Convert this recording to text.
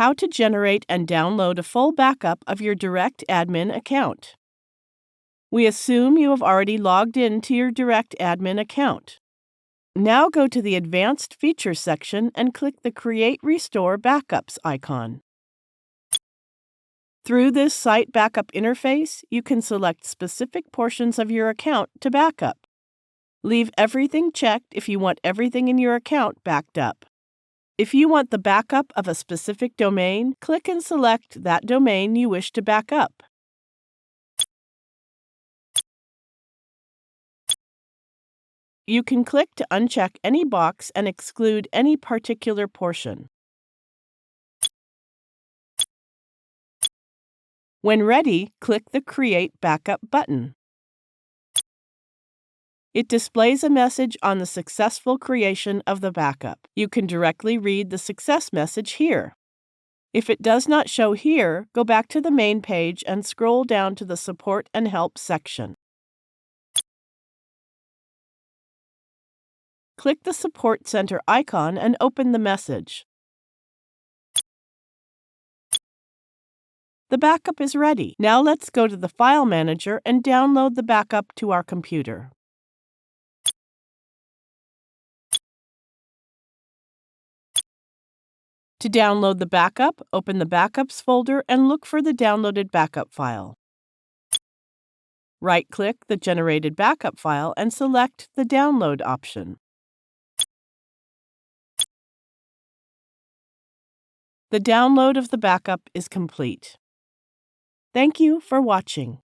How to generate and download a full backup of your DirectAdmin account. We assume you have already logged in to your DirectAdmin account. Now go to the Advanced Features section and click the Create Restore Backups icon. Through this Site Backup interface, you can select specific portions of your account to backup. Leave everything checked if you want everything in your account backed up. If you want the backup of a specific domain, click and select that domain you wish to back up. You can click to uncheck any box and exclude any particular portion. When ready, click the Create Backup button. It displays a message on the successful creation of the backup. You can directly read the success message here. If it does not show here, go back to the main page and scroll down to the Support and Help section. Click the Support Center icon and open the message. The backup is ready. Now let's go to the File Manager and download the backup to our computer. To download the backup, open the Backups folder and look for the downloaded backup file. Right-click the generated backup file and select the Download option. The download of the backup is complete. Thank you for watching.